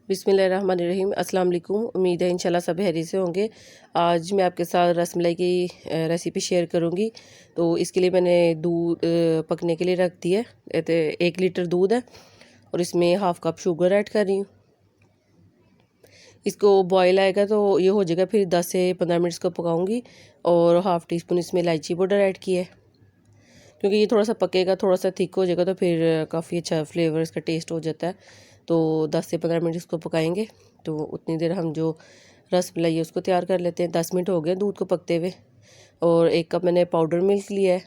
बिस्मिल्लाहिर्रहमानिर्रहीम। अस्सलाम वालेकुम। उम्मीद है इंशाल्लाह सब हैरी से होंगे। आज मैं आपके साथ रसमलाई की रेसिपी शेयर करूंगी। तो इसके लिए मैंने दूध पकने के लिए रख दिया है। 1 लीटर दूध है और इसमें हाफ़ कप शुगर ऐड कर रही हूँ। इसको बॉयल आएगा तो ये हो जाएगा, फिर 10 से 15 मिनट इसको पकाऊंगी। और हाफ़ टी स्पून इसमें इलायची पाउडर ऐड किया है, क्योंकि ये थोड़ा सा पकेगा, थोड़ा सा थिक हो जाएगा तो फिर काफ़ी अच्छा फ्लेवर इसका टेस्ट हो जाता है। तो 10 से 15 मिनट इसको पकाएंगे। तो उतनी देर हम जो रसमलाई है उसको तैयार कर लेते हैं। 10 मिनट हो गए दूध को पकते हुए। और 1 कप मैंने पाउडर मिल्क लिया है,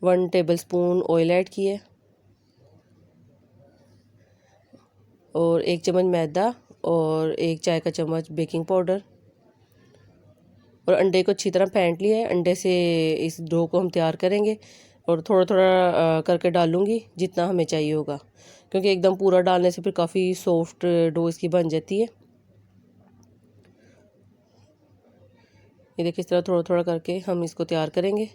1 टेबल स्पून ऑयल ऐड किया है, और 1 चम्मच मैदा और 1 चाय का चम्मच बेकिंग पाउडर, और अंडे को अच्छी तरह फेंट लिया है। अंडे से इस डो को हम तैयार करेंगे और थोड़ा थोड़ा करके डालूंगी जितना हमें चाहिए होगा, क्योंकि एकदम पूरा डालने से फिर काफ़ी सॉफ्ट डो इसकी बन जाती है। ये देखिए, इस तरह थोड़ा थोड़ा करके हम इसको तैयार करेंगे।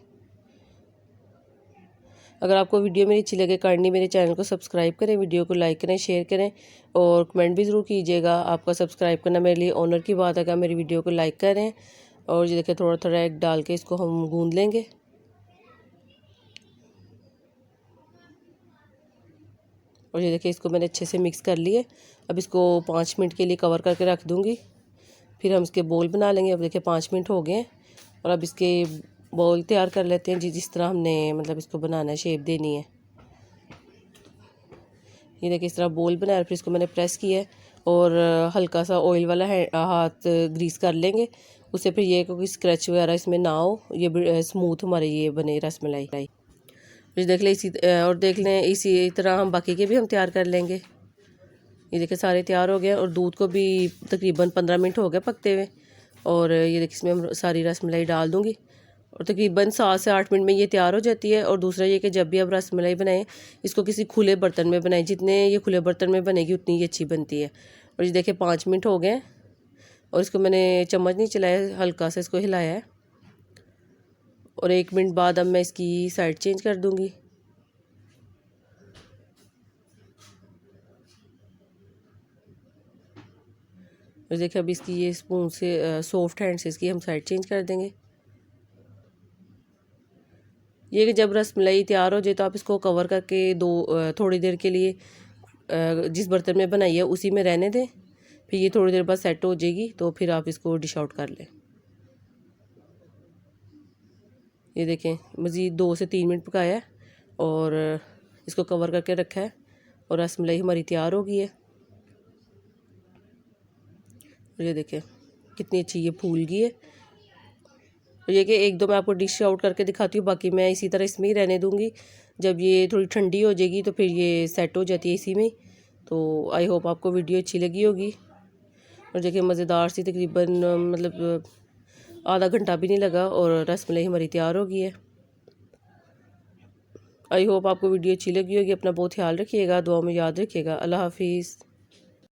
अगर आपको वीडियो मेरी अच्छी लगे काइंडली मेरे चैनल को सब्सक्राइब करें, वीडियो को लाइक करें, शेयर करें और कमेंट भी ज़रूर कीजिएगा। आपका सब्सक्राइब करना मेरे लिए ऑनर की बात है। अगर मेरी वीडियो को लाइक करें, और ये देखिए थोड़ा थोड़ा एग डाल के इसको हम गूंद लेंगे। और ये देखिए, इसको मैंने अच्छे से मिक्स कर लिए। अब इसको 5 मिनट के लिए कवर करके रख दूँगी, फिर हम इसके बोल बना लेंगे। अब देखिए 5 मिनट हो गए हैं और अब इसके बोल तैयार कर लेते हैं जिस तरह हमने मतलब इसको बनाना है, शेप देनी है। ये देखिए, इस तरह बोल बनाया, फिर इसको मैंने प्रेस किया है और हल्का सा ऑयल वाला हाथ ग्रीस कर लेंगे। उससे फिर ये कोई स्क्रैच वगैरह इसमें ना हो, ये स्मूथ हमारे ये बने रसमलाई। फिर देख लें और देख लें इसी तरह हम बाकी के भी हम तैयार कर लेंगे। ये देखिए सारे तैयार हो गए और दूध को भी तकरीबन 15 मिनट हो गए पकते हुए। और ये देखिए इसमें हम सारी रसमलाई डाल दूँगी और तकरीबन 7 से 8 मिनट में ये तैयार हो जाती है। और दूसरा ये कि जब भी आप रसमलाई बनाएं, इसको किसी खुले बर्तन में बनाएं। जितने ये खुले बर्तन में बनेगी उतनी ये अच्छी बनती है। और ये देखिए 5 मिनट हो गए और इसको मैंने चम्मच नहीं चलाया, हल्का से इसको हिलाया है। और 1 मिनट बाद अब मैं इसकी साइड चेंज कर दूँगी। और देखिए अब इसकी ये स्पून से सॉफ्ट हैंड से इसकी हम साइड चेंज कर देंगे। ये कि जब रसमलाई तैयार हो जाए तो आप इसको कवर करके थोड़ी देर के लिए जिस बर्तन में बनाई है उसी में रहने दें। फिर ये थोड़ी देर बाद सेट हो जाएगी तो फिर आप इसको डिश आउट कर लें। ये देखें मज़ीद 2 से 3 मिनट पकाया है और इसको कवर करके रखा है और रसमलाई हमारी तैयार हो गई है। और ये देखें कितनी अच्छी ये फूल गई है। और ये कि 1-2 मैं आपको डिश आउट करके दिखाती हूँ, बाकी मैं इसी तरह इसमें ही रहने दूँगी। जब ये थोड़ी ठंडी हो जाएगी तो फिर ये सेट हो जाती है इसी में। तो आई होप आपको वीडियो अच्छी लगी होगी। और देखिए मज़ेदार सी तकरीबन मतलब आधा घंटा भी नहीं लगा और रसमलाई हमारी तैयार हो गई है। आई होप आपको वीडियो अच्छी लगी होगी। अपना बहुत ख्याल रखिएगा, दुआ में याद रखिएगा। अल्लाह हाफिज़।